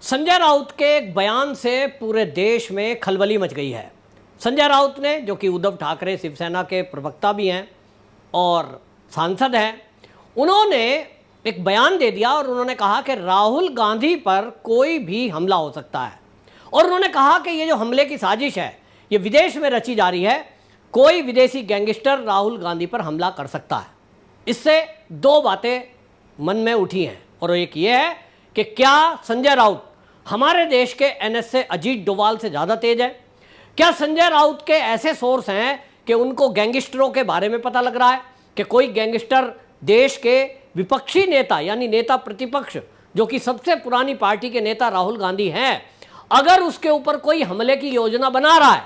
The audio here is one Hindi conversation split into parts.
संजय राउत के एक बयान से पूरे देश में खलबली मच गई है। संजय राउत ने, जो कि उद्धव ठाकरे शिवसेना के प्रवक्ता भी हैं और सांसद हैं, उन्होंने एक बयान दे दिया और उन्होंने कहा कि राहुल गांधी पर कोई भी हमला हो सकता है। और उन्होंने कहा कि ये जो हमले की साजिश है ये विदेश में रची जा रही है, कोई विदेशी गैंगस्टर राहुल गांधी पर हमला कर सकता है। इससे दो बातें मन में उठी हैं और एक ये है कि क्या संजय राउत हमारे देश के एनएसए अजीत डोभाल से ज़्यादा तेज है? क्या संजय राउत के ऐसे सोर्स हैं कि उनको गैंगस्टरों के बारे में पता लग रहा है कि कोई गैंगस्टर देश के विपक्षी नेता यानी नेता प्रतिपक्ष, जो कि सबसे पुरानी पार्टी के नेता राहुल गांधी हैं, अगर उसके ऊपर कोई हमले की योजना बना रहा है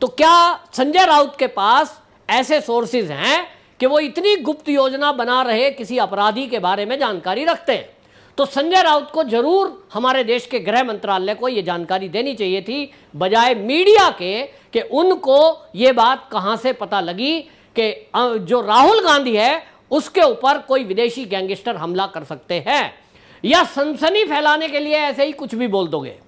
तो क्या संजय राउत के पास ऐसे सोर्सेज हैं कि वो इतनी गुप्त योजना बना रहे किसी अपराधी के बारे में जानकारी रखते हैं? तो संजय राउत को जरूर हमारे देश के गृह मंत्रालय को ये जानकारी देनी चाहिए थी, बजाय मीडिया के कि उनको ये बात कहां से पता लगी कि जो राहुल गांधी है उसके ऊपर कोई विदेशी गैंगस्टर हमला कर सकते हैं, या सनसनी फैलाने के लिए ऐसे ही कुछ भी बोल दोगे।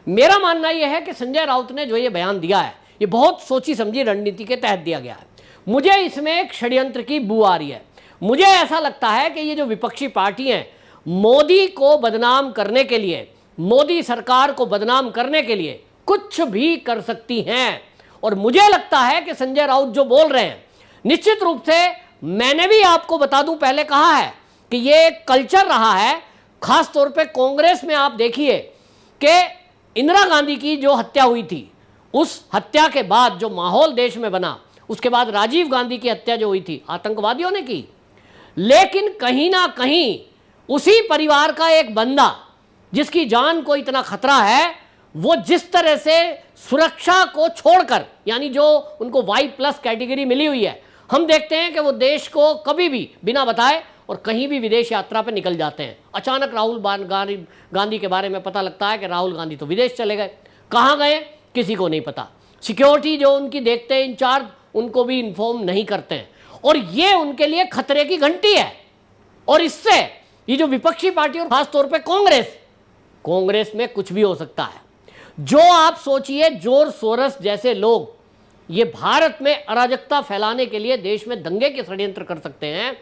मेरा मानना यह है कि संजय राउत ने जो ये बयान दिया है ये बहुत सोची समझी रणनीति के तहत दिया गया है। मुझे इसमें एक षड्यंत्र की बू आ रही है। मुझे ऐसा लगता है कि ये जो विपक्षी पार्टी हैं, मोदी को बदनाम करने के लिए, मोदी सरकार को बदनाम करने के लिए कुछ भी कर सकती हैं। और मुझे लगता है कि संजय राउत जो बोल रहे हैं, निश्चित रूप से मैंने भी आपको बता दूं, पहले कहा है कि ये एक कल्चर रहा है, खास तौर पे कांग्रेस में। आप देखिए कि इंदिरा गांधी की जो हत्या हुई थी, उस हत्या के बाद जो माहौल देश में बना, उसके बाद राजीव गांधी की हत्या जो हुई थी आतंकवादियों ने की, लेकिन कहीं ना कहीं उसी परिवार का एक बंदा जिसकी जान को इतना खतरा है, वो जिस तरह से सुरक्षा को छोड़कर, यानी जो उनको Y+ कैटेगरी मिली हुई है, हम देखते हैं कि वो देश को कभी भी बिना बताए और कहीं भी विदेश यात्रा पर निकल जाते हैं। अचानक राहुल गांधी के बारे में पता लगता है कि राहुल गांधी तो विदेश चले गए। कहाँ गए किसी को नहीं पता। सिक्योरिटी जो उनकी देखते हैं इंचार्ज, उनको भी इन्फॉर्म नहीं करते हैं, और ये उनके लिए खतरे की घंटी है। और इससे ये जो विपक्षी पार्टी और खासतौर पे कांग्रेस में कुछ भी हो सकता है। जो आप सोचिए, जॉर्ज सोरस जैसे लोग ये भारत में अराजकता फैलाने के लिए देश में दंगे के षड्यंत्र कर सकते हैं,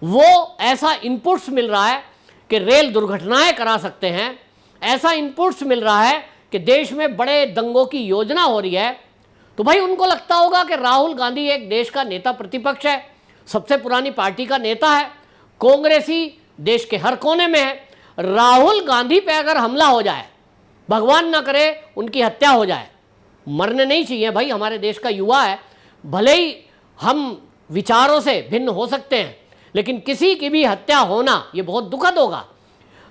वो ऐसा इनपुट्स मिल रहा है कि रेल दुर्घटनाएं करा सकते हैं, ऐसा इनपुट्स मिल रहा है कि देश में बड़े दंगों की योजना हो रही है। तो भाई उनको लगता होगा कि राहुल गांधी एक देश का नेता प्रतिपक्ष है, सबसे पुरानी पार्टी का नेता है, कांग्रेसी देश के हर कोने में है। राहुल गांधी पे अगर हमला हो जाए, भगवान ना करे उनकी हत्या हो जाए, मरने नहीं चाहिए भाई। हमारे देश का युवा है, भले ही हम विचारों से भिन्न हो सकते हैं, लेकिन किसी की भी हत्या होना ये बहुत दुखद होगा।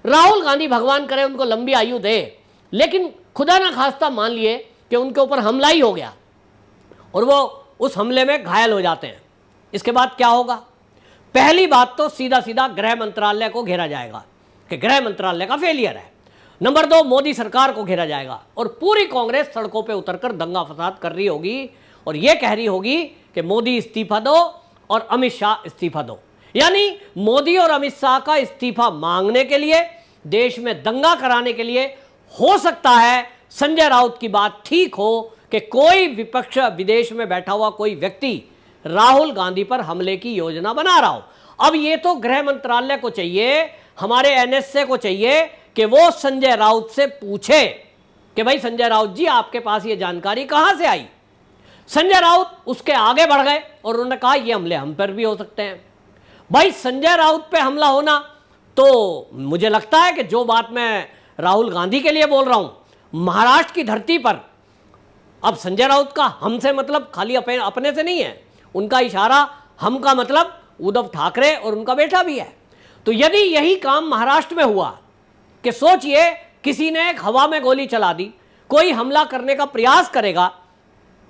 राहुल गांधी भगवान करे उनको लंबी आयु दे, लेकिन खुदा ना खास्ता मान लिए कि उनके ऊपर हमला ही हो गया और वो उस हमले में घायल हो जाते हैं, इसके बाद क्या होगा? पहली बात तो सीधा सीधा गृह मंत्रालय को घेरा जाएगा कि गृह मंत्रालय का फेलियर है। नंबर 2, मोदी सरकार को घेरा जाएगा और पूरी कांग्रेस सड़कों पे उतरकर दंगा फसाद कर रही होगी और ये कह रही होगी कि मोदी इस्तीफा दो और अमित शाह इस्तीफा दो। यानी मोदी और अमित शाह का इस्तीफा मांगने के लिए, देश में दंगा कराने के लिए, हो सकता है संजय राउत की बात ठीक हो कि कोई विपक्ष, विदेश में बैठा हुआ कोई व्यक्ति राहुल गांधी पर हमले की योजना बना रहा हो। अब ये तो गृह मंत्रालय को चाहिए, हमारे एनएसए को चाहिए कि वो संजय राउत से पूछे कि भाई संजय राउत जी, आपके पास ये जानकारी कहां से आई? संजय राउत उसके आगे बढ़ गए और उन्होंने कहा ये हमले हम पर भी हो सकते हैं। भाई संजय राउत पे हमला होना, तो मुझे लगता है कि जो बात मैं राहुल गांधी के लिए बोल रहा हूं, महाराष्ट्र की धरती पर अब संजय राउत का हमसे मतलब खाली अपने से नहीं है, उनका इशारा हम का मतलब उद्धव ठाकरे और उनका बेटा भी है। तो यदि यही काम महाराष्ट्र में हुआ कि सोचिए किसी ने एक हवा में गोली चला दी, कोई हमला करने का प्रयास करेगा,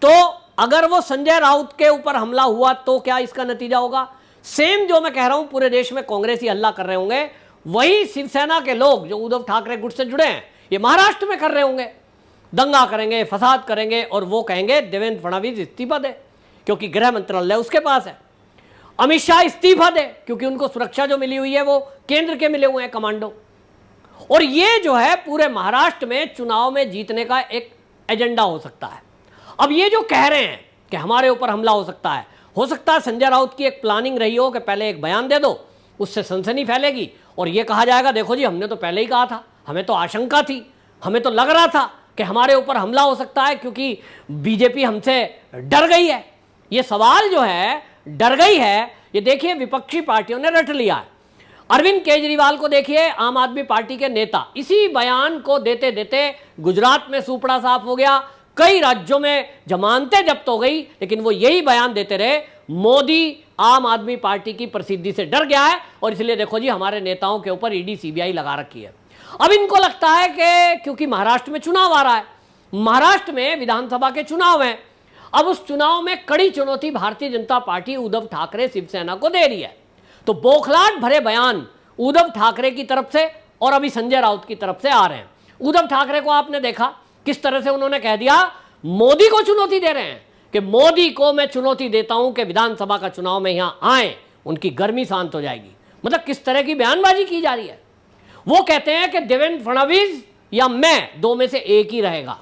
तो अगर वो संजय राउत के ऊपर हमला हुआ तो क्या इसका नतीजा होगा? सेम जो मैं कह रहा हूं पूरे देश में कांग्रेसी हल्ला कर रहे होंगे, वही शिवसेना के लोग जो उद्धव ठाकरे गुट से जुड़े हैं ये महाराष्ट्र में कर रहे होंगे, दंगा करेंगे, फसाद करेंगे और वो कहेंगे देवेंद्र फडणवीस इस्तीफा दे क्योंकि गृह मंत्रालय उसके पास है, अमित शाह इस्तीफा दे क्योंकि उनको सुरक्षा जो मिली हुई है वो केंद्र के मिले हुए हैं कमांडो, और ये जो है पूरे महाराष्ट्र में चुनाव में जीतने का एक एजेंडा हो सकता है। अब ये जो कह रहे हैं कि हमारे ऊपर हमला हो सकता है संजय राउत की एक प्लानिंग रही हो कि पहले एक बयान दे दो, उससे सनसनी फैलेगी और ये कहा जाएगा देखो जी हमने तो पहले ही कहा था, हमें तो आशंका थी, हमें तो लग रहा था कि हमारे ऊपर हमला हो सकता है क्योंकि बीजेपी हमसे डर गई है। ये सवाल जो है डर गई है, ये देखिए विपक्षी पार्टियों ने रट लिया है। अरविंद केजरीवाल को देखिए, आम आदमी पार्टी के नेता, इसी बयान को देते देते गुजरात में सूपड़ा साफ हो गया, कई राज्यों में जमानतें जब्त हो गई, लेकिन वो यही बयान देते रहे मोदी आम आदमी पार्टी की प्रसिद्धि से डर गया है और इसलिए देखो जी हमारे नेताओं के ऊपर ईडी सीबीआई लगा रखी है। अब इनको लगता है कि क्योंकि महाराष्ट्र में चुनाव आ रहा है, महाराष्ट्र में विधानसभा के चुनाव हैं, अब उस चुनाव में कड़ी चुनौती भारतीय जनता पार्टी उद्धव ठाकरे शिवसेना को दे रही है। तो बौखलाहट भरे बयान उद्धव ठाकरे की तरफ से और अभी संजय राउत की तरफ से आ रहे हैं। उद्धव ठाकरे को आपने देखा किस तरह से उन्होंने कह दिया, मोदी को चुनौती दे रहे हैं कि मोदी को मैं चुनौती देता हूं कि विधानसभा का चुनाव में यहां आए, उनकी गर्मी शांत हो जाएगी। मतलब किस तरह की बयानबाजी की जा रही है। वो कहते हैं कि देवेंद्र फडणवीस या मैं, दो में से एक ही रहेगा।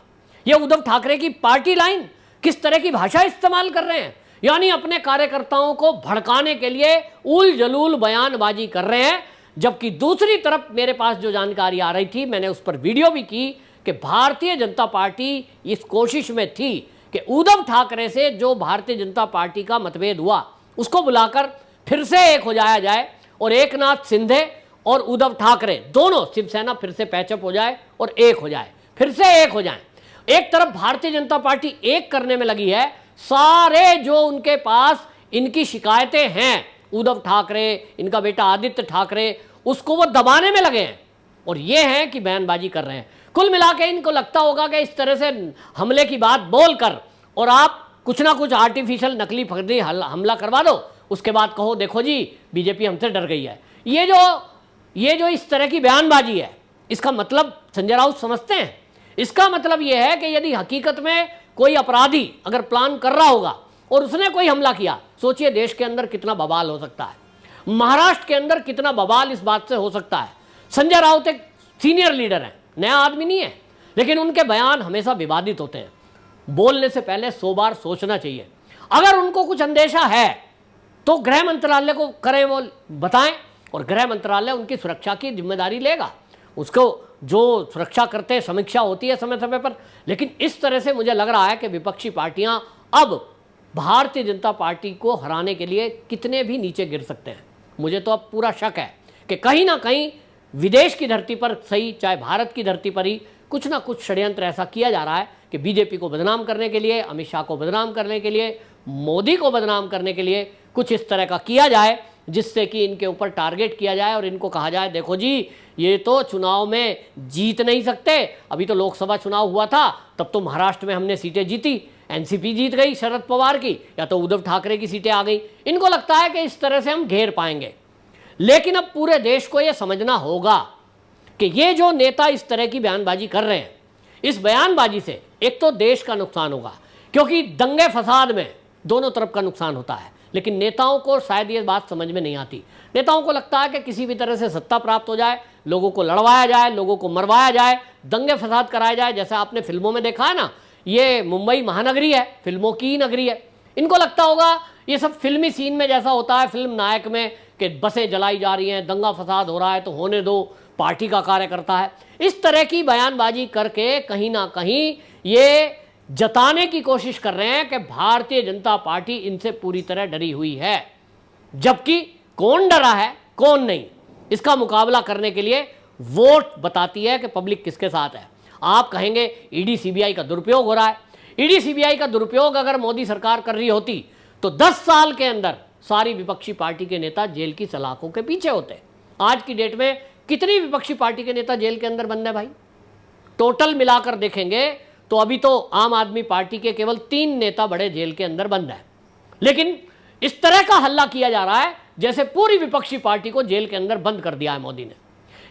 ये उद्धव ठाकरे की पार्टी लाइन, किस तरह की भाषा इस्तेमाल कर रहे हैं, यानी अपने कार्यकर्ताओं को भड़काने के लिए उल जलूल बयानबाजी कर रहे हैं। जबकि दूसरी तरफ मेरे पास जो जानकारी आ रही थी, मैंने उस पर वीडियो भी की कि भारतीय जनता पार्टी इस कोशिश में थी कि उद्धव ठाकरे से जो भारतीय जनता पार्टी का मतभेद हुआ उसको बुलाकर फिर से एक हो जाया जाए और एकनाथ शिंदे और उद्धव ठाकरे दोनों शिवसेना फिर से पैचअप हो जाए और एक हो जाए, फिर से एक हो जाए। एक तरफ भारतीय जनता पार्टी एक करने में लगी है, सारे जो उनके पास इनकी शिकायतें हैं, उद्धव ठाकरे, इनका बेटा आदित्य ठाकरे, उसको वो दबाने में लगे हैं और ये हैं कि बयानबाजी कर रहे हैं। कुल मिला के इनको लगता होगा कि इस तरह से हमले की बात बोलकर और आप कुछ ना कुछ आर्टिफिशियल नकली फर्जी हमला करवा दो, उसके बाद कहो देखो जी बीजेपी हमसे डर गई है। ये जो इस तरह की बयानबाजी है, इसका मतलब संजय राउत समझते हैं, इसका मतलब यह है कि यदि हकीकत में कोई अपराधी अगर प्लान कर रहा होगा और उसने कोई हमला किया, सोचिए देश के अंदर कितना बवाल हो सकता है, महाराष्ट्र के अंदर कितना बवाल इस बात से हो सकता है। संजय राउत एक सीनियर लीडर हैं, नया आदमी नहीं है, लेकिन उनके बयान हमेशा विवादित होते हैं। बोलने से पहले 100 बार सोचना चाहिए। अगर उनको कुछ अंदेशा है तो गृह मंत्रालय को करें, वो बताएं और गृह मंत्रालय उनकी सुरक्षा की जिम्मेदारी लेगा। उसको जो सुरक्षा करते हैं, समीक्षा होती है समय समय पर। लेकिन इस तरह से मुझे लग रहा है कि विपक्षी पार्टियां अब भारतीय जनता पार्टी को हराने के लिए कितने भी नीचे गिर सकते हैं। मुझे तो अब पूरा शक है कि कहीं ना कहीं विदेश की धरती पर सही, चाहे भारत की धरती पर ही कुछ ना कुछ षड्यंत्र ऐसा किया जा रहा है कि बीजेपी को बदनाम करने के लिए, अमित शाह को बदनाम करने के लिए, मोदी को बदनाम करने के लिए कुछ इस तरह का किया जाए जिससे कि इनके ऊपर टारगेट किया जाए और इनको कहा जाए देखो जी ये तो चुनाव में जीत नहीं सकते। अभी तो लोकसभा चुनाव हुआ था, तब तो महाराष्ट्र में हमने सीटें जीती, एनसीपी जीत गई शरद पवार की, या तो उद्धव ठाकरे की सीटें आ गई। इनको लगता है कि इस तरह से हम घेर पाएंगे। लेकिन अब पूरे देश को यह समझना होगा कि ये जो नेता इस तरह की बयानबाजी कर रहे हैं, इस बयानबाजी से एक तो देश का नुकसान होगा, क्योंकि दंगे फसाद में दोनों तरफ का नुकसान होता है। लेकिन नेताओं को शायद ये बात समझ में नहीं आती। नेताओं को लगता है कि किसी भी तरह से सत्ता प्राप्त हो जाए, लोगों को लड़वाया जाए, लोगों को मरवाया जाए, दंगे फसाद कराया जाए। जैसे आपने फिल्मों में देखा है ना, ये मुंबई महानगरी है, फिल्मों की नगरी है। इनको लगता होगा ये सब फिल्मी सीन में जैसा होता है फिल्म नायक में कि बसें जलाई जा रही हैं, दंगा फसाद हो रहा है तो होने दो, पार्टी का कार्यकर्ता है। इस तरह की बयानबाजी करके कहीं ना कहीं ये जताने की कोशिश कर रहे हैं कि भारतीय जनता पार्टी इनसे पूरी तरह डरी हुई है। जबकि कौन डरा है कौन नहीं, इसका मुकाबला करने के लिए वोट बताती है कि पब्लिक किसके साथ है। आप कहेंगे ईडी सीबीआई का दुरुपयोग हो रहा है। ईडी सीबीआई का दुरुपयोग अगर मोदी सरकार कर रही होती तो 10 साल के अंदर सारी विपक्षी पार्टी के नेता जेल की सलाखों के पीछे होते। आज की डेट में कितनी विपक्षी पार्टी के नेता जेल के अंदर बंद है भाई? टोटल मिलाकर देखेंगे तो अभी तो आम आदमी पार्टी के केवल 3 नेता बड़े जेल के अंदर बंद है। लेकिन इस तरह का हल्ला किया जा रहा है जैसे पूरी विपक्षी पार्टी को जेल के अंदर बंद कर दिया है मोदी ने।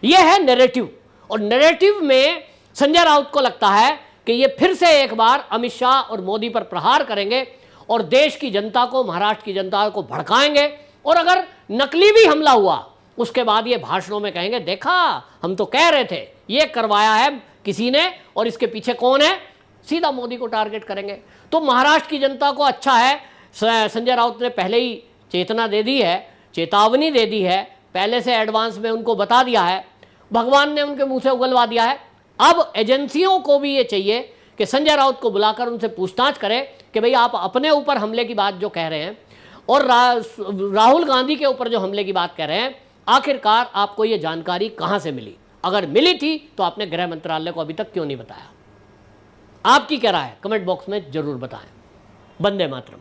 यह है नैरेटिव, और नैरेटिव में संजय राउत को लगता है कि ये फिर से एक बार अमित शाह और मोदी पर प्रहार करेंगे और देश की जनता को, महाराष्ट्र की जनता को भड़काएंगे। और अगर नकली भी हमला हुआ उसके बाद ये भाषणों में कहेंगे देखा हम तो कह रहे थे, ये करवाया है किसी ने और इसके पीछे कौन है, सीधा मोदी को टारगेट करेंगे। तो महाराष्ट्र की जनता को अच्छा है, संजय राउत ने पहले ही चेतना दे दी है, चेतावनी दे दी है, पहले से एडवांस में उनको बता दिया है, भगवान ने उनके मुंह से उगलवा दिया है। अब एजेंसियों को भी ये चाहिए कि संजय राउत को बुलाकर उनसे पूछताछ करें कि भाई आप अपने ऊपर हमले की बात जो कह रहे हैं और राहुल गांधी के ऊपर जो हमले की बात कह रहे हैं, आखिरकार आपको ये जानकारी कहां से मिली? अगर मिली थी तो आपने गृह मंत्रालय को अभी तक क्यों नहीं बताया? आपकी क्या राय है? कमेंट बॉक्स में जरूर बताएं। वंदे मातरम।